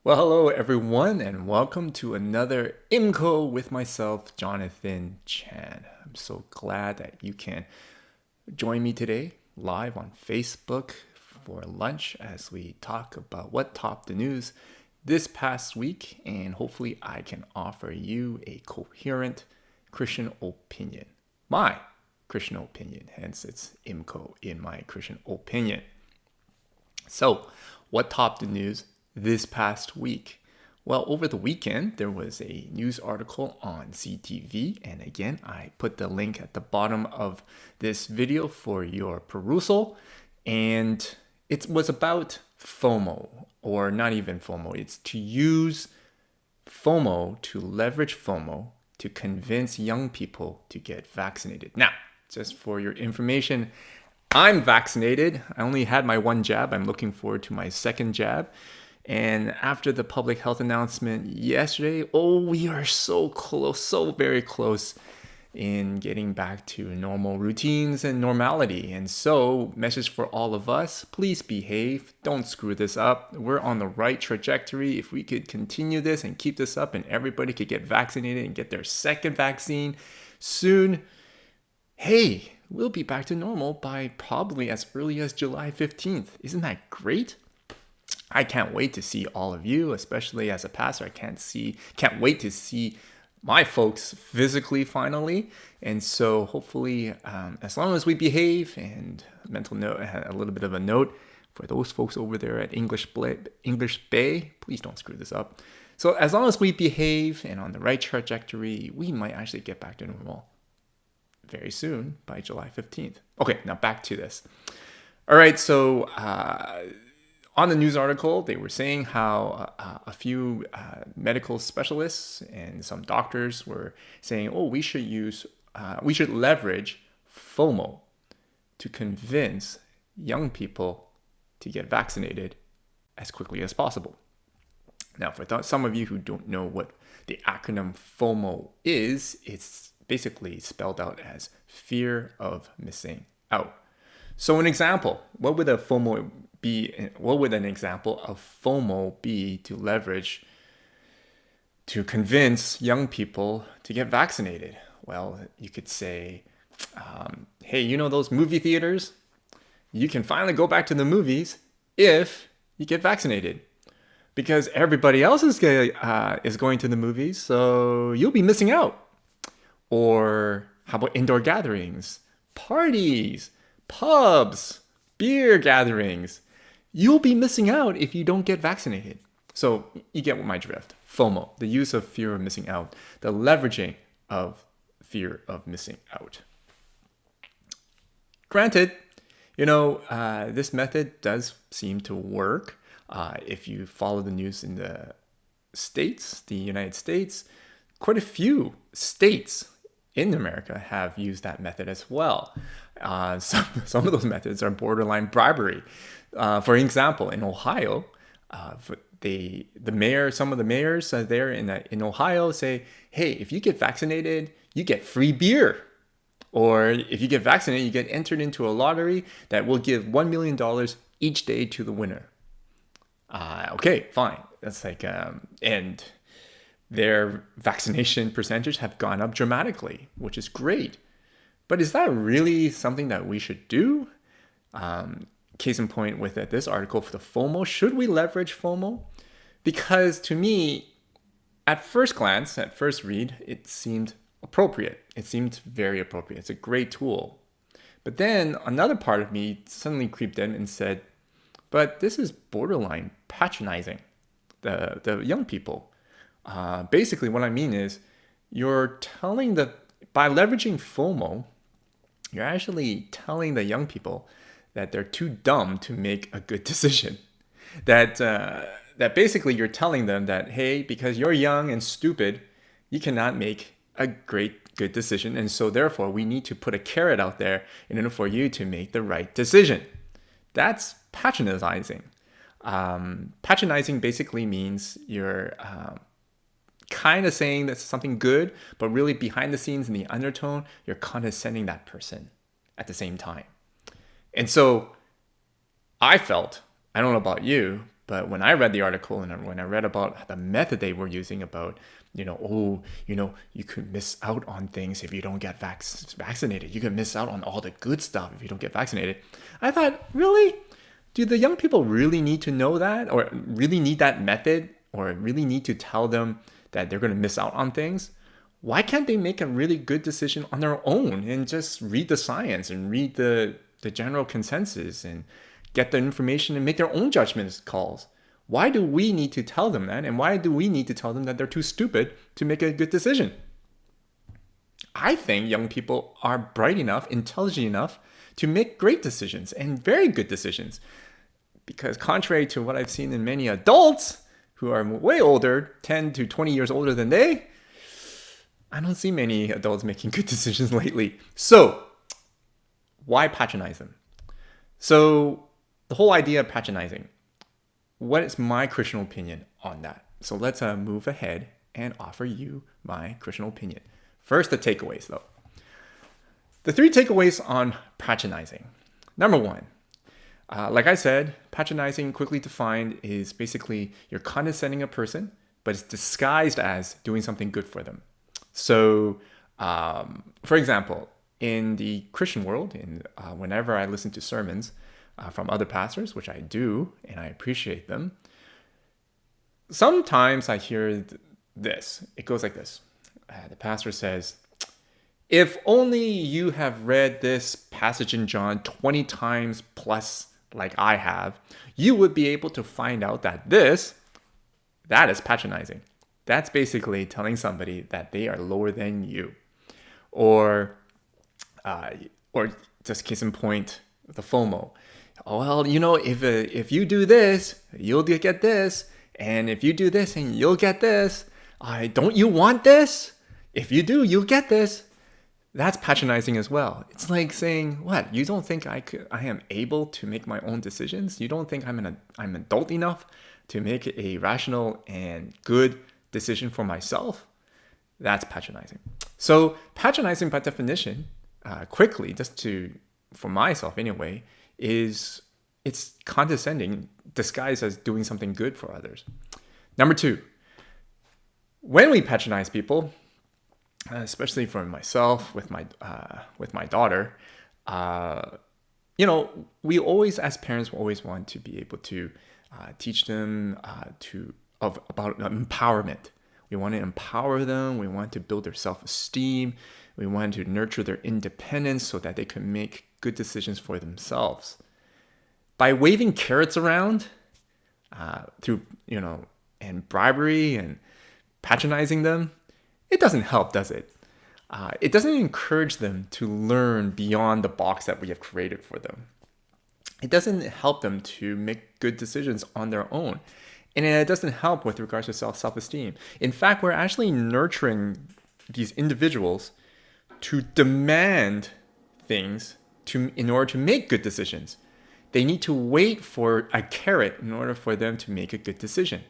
Well, hello everyone, and welcome to another IMCO with myself, Jonathan Chan. I'm so glad that you can join me today live on Facebook for lunch as we talk about what topped the news this past week, and hopefully I can offer you a coherent Christian opinion. My Christian opinion, hence it's IMCO, in my Christian opinion. So, what topped the news this past week? Well, over the weekend, there was a news article on CTV. And again, I put the link at the bottom of this video for your perusal. And it was about FOMO, or not even FOMO. It's to use FOMO, to leverage FOMO, to convince young people to get vaccinated. Now, just for your information, I'm vaccinated. I only had my one jab. I'm looking forward to my second jab. And after the public health announcement yesterday, we are so close, so very close in getting back to normal routines and normality. And so, message for all of us, please behave. Don't screw this up. We're on the right trajectory. If we could continue this and keep this up and everybody could get vaccinated and get their second vaccine soon, hey, we'll be back to normal by probably as early as July 15th. Isn't that great? I can't wait to see all of you, especially as a pastor. I can't wait to see my folks physically finally. And so hopefully, as long as we behave, and mental note, a little bit of a note for those folks over there at English Bay, please don't screw this up. So as long as we behave and on the right trajectory, we might actually get back to normal very soon by July 15th. Okay, now back to this. All right, so on the news article, they were saying how a few medical specialists and some doctors were saying, we should leverage FOMO to convince young people to get vaccinated as quickly as possible. Now, for some of you who don't know what the acronym FOMO is, it's basically spelled out as fear of missing out. So an example, what would an example of FOMO be to leverage to convince young people to get vaccinated? Well, you could say, hey, those movie theaters? You can finally go back to the movies if you get vaccinated, because everybody else is going to the movies, so you'll be missing out. Or how about indoor gatherings, parties, pubs, beer gatherings? You'll be missing out if you don't get vaccinated. So you get my drift. FOMO, the use of fear of missing out, the leveraging of fear of missing out. Granted, this method does seem to work. If you follow the news in the United States, quite a few states in America have used that method as well. Some of those methods are borderline bribery. For example, in Ohio, some of the mayors there in Ohio say, hey, if you get vaccinated, you get free beer. Or if you get vaccinated, you get entered into a lottery that will give $1 million each day to the winner. Okay, fine. That's and their vaccination percentage have gone up dramatically, which is great. But is that really something that we should do? Case in point with this article for the FOMO, should we leverage FOMO? Because to me, at first glance, at first read, it seemed appropriate. It seemed very appropriate. It's a great tool. But then another part of me suddenly creeped in and said, but this is borderline patronizing the young people. Basically, what I mean is by leveraging FOMO, you're actually telling the young people that they're too dumb to make a good decision. That basically you're telling them that, hey, because you're young and stupid, you cannot make a good decision. And so therefore, we need to put a carrot out there in order for you to make the right decision. That's patronizing. Patronizing basically means you're kind of saying that's something good, but really behind the scenes in the undertone, you're condescending that person at the same time. And so I felt, I don't know about you, But when I read the article and when I read about the method they were using about, you could miss out on things if you don't get vaccinated. You can miss out on all the good stuff if you don't get vaccinated. I thought, really? Do the young people really need to know that, or really need that method, or really need to tell them that they're going to miss out on things? Why can't they make a really good decision on their own and just read the science and read the general consensus and get the information and make their own judgments calls? Why do we need to tell them that? And why do we need to tell them that they're too stupid to make a good decision? I think young people are bright enough, intelligent enough to make great decisions and very good decisions. Because contrary to what I've seen in many adults who are way older, 10 to 20 years older than they, I don't see many adults making good decisions lately. So why patronize them? So the whole idea of patronizing, what is my Christian opinion on that? So let's move ahead and offer you my Christian opinion. First, the takeaways though. The 3 takeaways on patronizing. Number 1, like I said, patronizing, quickly defined, is basically you're condescending a person, but it's disguised as doing something good for them. So, for example, in the Christian world, whenever I listen to sermons from other pastors, which I do, and I appreciate them, sometimes I hear this. It goes like this. The pastor says, if only you have read this passage in John 20 times plus like I have, you would be able to find out that that is patronizing. That's basically telling somebody that they are lower than you. Or just case in point, the FOMO. Oh, well, if you do this, you'll get this. And if you do this, and you'll get this. Don't you want this? If you do, you'll get this. That's patronizing as well. It's like saying, what? You don't think I am able to make my own decisions? You don't think I'm adult enough to make a rational and good decision for myself? That's patronizing. So patronizing by definition, quickly, for myself anyway, it's condescending, disguised as doing something good for others. Number 2, when we patronize people, especially for myself with my daughter, we always, as parents, want to be able to teach them about empowerment. We want to empower them. We want to build their self-esteem. We want to nurture their independence so that they can make good decisions for themselves. By waving carrots around through, and bribery and patronizing them, it doesn't help, does it? It doesn't encourage them to learn beyond the box that we have created for them. It doesn't help them to make good decisions on their own. And it doesn't help with regards to self-esteem. In fact, we're actually nurturing these individuals to demand things in order to make good decisions. They need to wait for a carrot in order for them to make a good decision.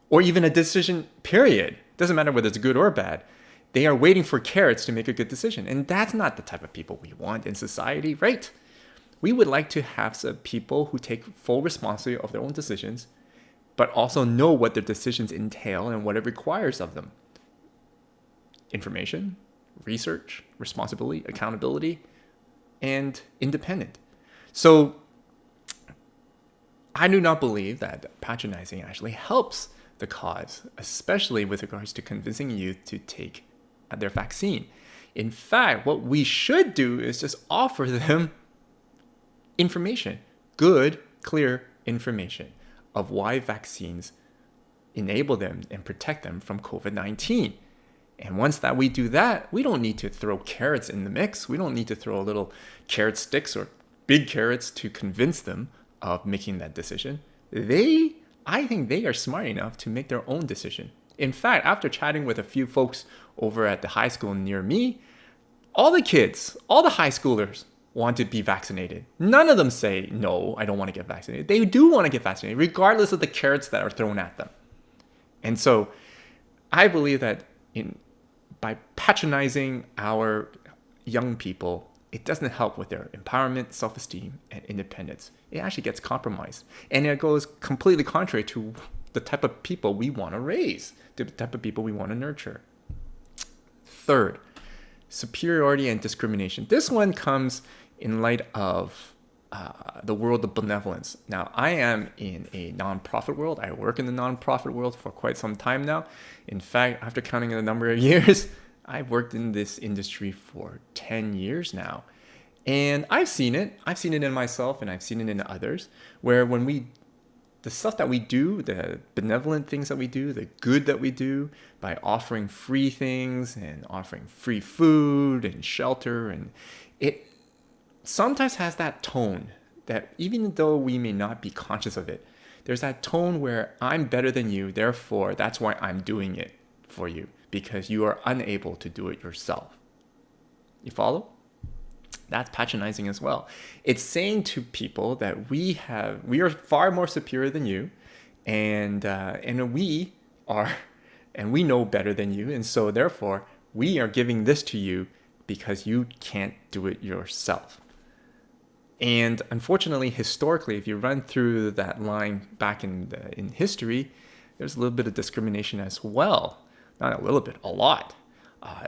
Or even a decision, period. Doesn't matter whether it's good or bad. They are waiting for carrots to make a good decision. And that's not the type of people we want in society, right? We would like to have some people who take full responsibility of their own decisions, but also know what their decisions entail and what it requires of them. Information, research, responsibility, accountability, and independent. So I do not believe that patronizing actually helps the cause, especially with regards to convincing youth to take their vaccine. In fact, what we should do is just offer them information, good, clear information of why vaccines enable them and protect them from COVID-19. And once that we do that, we don't need to throw carrots in the mix. We don't need to throw little carrot sticks or big carrots to convince them of making that decision. I think they are smart enough to make their own decision. In fact, after chatting with a few folks over at the high school near me, all the kids, all the high schoolers want to be vaccinated. None of them say, no, I don't want to get vaccinated. They do want to get vaccinated, regardless of the carrots that are thrown at them. And so I believe that by patronizing our young people, it doesn't help with their empowerment, self-esteem, and independence. It actually gets compromised. And it goes completely contrary to the type of people we want to raise, the type of people we want to nurture. Third, superiority and discrimination. This one comes in light of the world of benevolence. Now, I am in a nonprofit world. I work in the nonprofit world for quite some time now. In fact, after counting the number of years, I've worked in this industry for 10 years now. And I've seen it. I've seen it in myself and I've seen it in others, where the stuff that we do, the benevolent things that we do, the good that we do by offering free things and offering free food and shelter, and it sometimes has that tone that even though we may not be conscious of it, there's that tone where I'm better than you, therefore that's why I'm doing it for you, because you are unable to do it yourself. You follow? That's patronizing as well. It's saying to people that we are far more superior than you, and we know better than you, and so therefore we are giving this to you because you can't do it yourself. And unfortunately, historically, if you run through that line back in history, there's a little bit of discrimination as well. Not a little bit, a lot.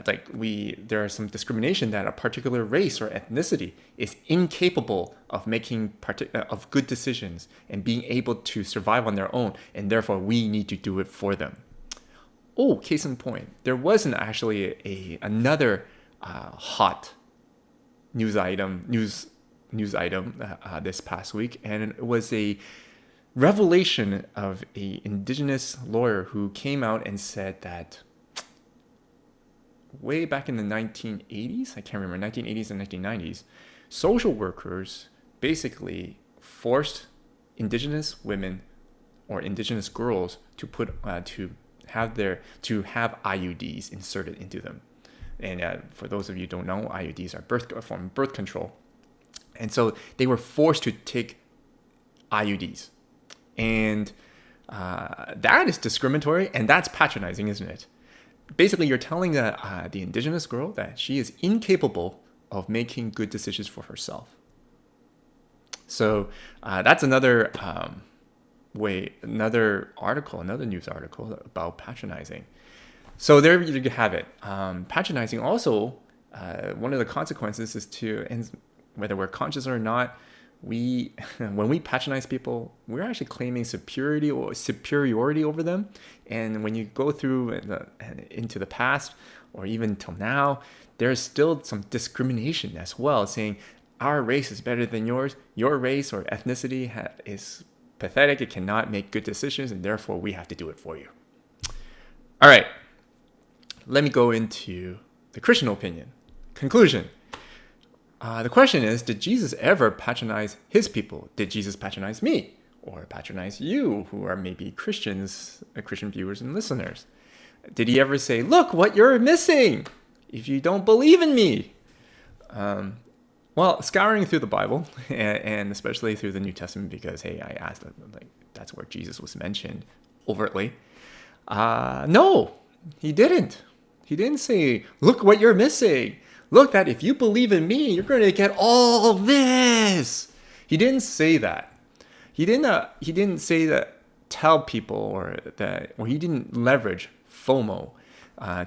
There are some discrimination that a particular race or ethnicity is incapable of making of good decisions and being able to survive on their own, and therefore we need to do it for them. Oh, case in point, there wasn't actually another hot news item this past week, and it was a revelation of an indigenous lawyer who came out and said that way back in the 1980s, I can't remember, 1980s and 1990s, social workers basically forced indigenous women or indigenous girls to have IUDs inserted into them. And for those of you who don't know, IUDs are a form of birth control. And so they were forced to take IUDs. And that is discriminatory, and that's patronizing, isn't it? Basically, you're telling the indigenous girl that she is incapable of making good decisions for herself. So that's another another news article about patronizing. So there you have it. Patronizing also, one of the consequences is and whether we're conscious or not, when we patronize people, we're actually claiming superiority over them. And when you go through into the past or even till now, there's still some discrimination as well, saying our race is better than yours. Your race or ethnicity is pathetic. It cannot make good decisions, and therefore we have to do it for you. All right, let me go into the Christian opinion. Conclusion. The question is, did Jesus ever patronize his people? Did Jesus patronize me or patronize you who are maybe Christian viewers and listeners? Did he ever say, look what you're missing if you don't believe in me? Well, scouring through the Bible and especially through the New Testament, because, hey, I asked, that's where Jesus was mentioned overtly. No, he didn't. He didn't say, look what you're missing. Look, that if you believe in me, you're going to get all this. He didn't say that. He didn't say that. Tell people or he didn't leverage FOMO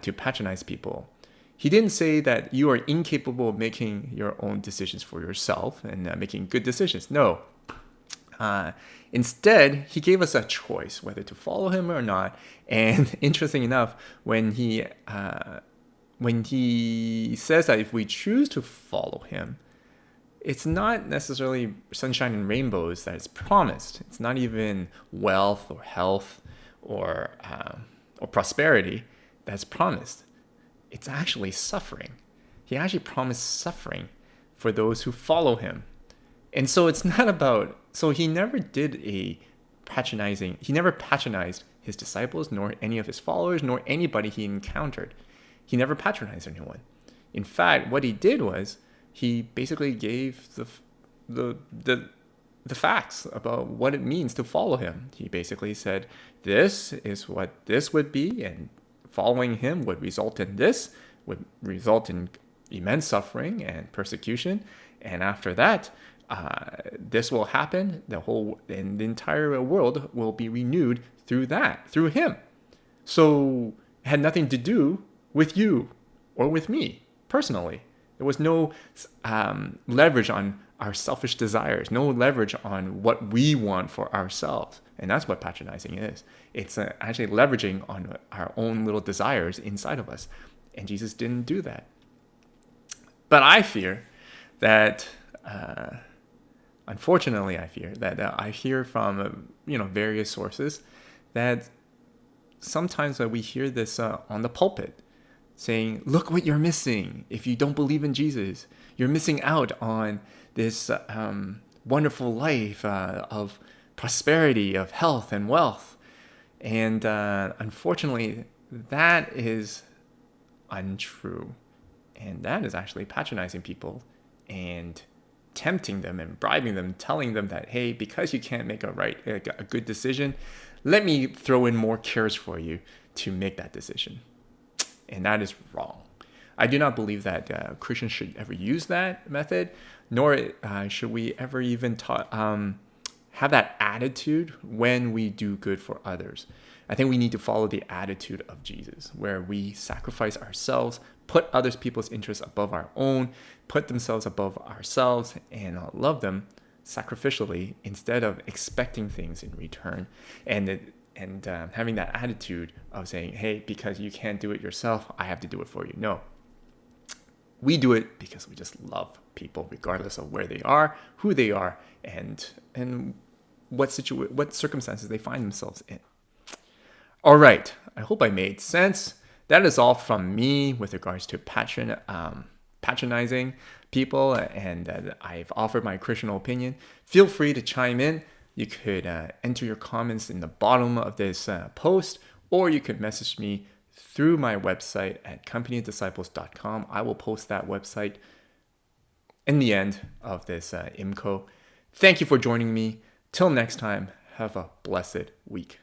to patronize people. He didn't say that you are incapable of making your own decisions for yourself and making good decisions. No. Instead, he gave us a choice whether to follow him or not. And interesting enough, when he says that if we choose to follow him, it's not necessarily sunshine and rainbows that is promised. It's not even wealth or health or prosperity that's promised. It's actually suffering. He actually promised suffering for those who follow him. And so it's not about, so he never did he never patronized his disciples, nor any of his followers, nor anybody he encountered. He never patronized anyone. In fact, what he did was he basically gave the facts about what it means to follow him. He basically said, this is what this would be, and following him would result in this, would result in immense suffering and persecution. And after that, this will happen. And the entire world will be renewed through him. So it had nothing to do with you or with me personally. There was no leverage on our selfish desires, no leverage on what we want for ourselves. And that's what patronizing is. It's actually leveraging on our own little desires inside of us. And Jesus didn't do that. But I fear that, unfortunately, I hear from various sources that sometimes we hear this on the pulpit, saying, look what you're missing if you don't believe in Jesus. You're missing out on this wonderful life of prosperity, of health and wealth. And unfortunately, that is untrue. And that is actually patronizing people and tempting them and bribing them, telling them that, hey, because you can't make a good decision, let me throw in more cares for you to make that decision. And that is wrong. I do not believe that Christians should ever use that method, nor should we ever even have that attitude when we do good for others. I think we need to follow the attitude of Jesus, where we sacrifice ourselves, put other people's interests above our own, put themselves above ourselves, and love them sacrificially instead of expecting things in return. And having that attitude of saying, hey, because you can't do it yourself, I have to do it for you. No. We do it because we just love people, regardless of where they are, who they are, and what circumstances they find themselves in. All right. I hope I made sense. That is all from me with regards to patronizing people, and I've offered my Christian opinion. Feel free to chime in. You could enter your comments in the bottom of this post, or you could message me through my website at companydisciples.com. I will post that website in the end of this IMCO. Thank you for joining me. Till next time, have a blessed week.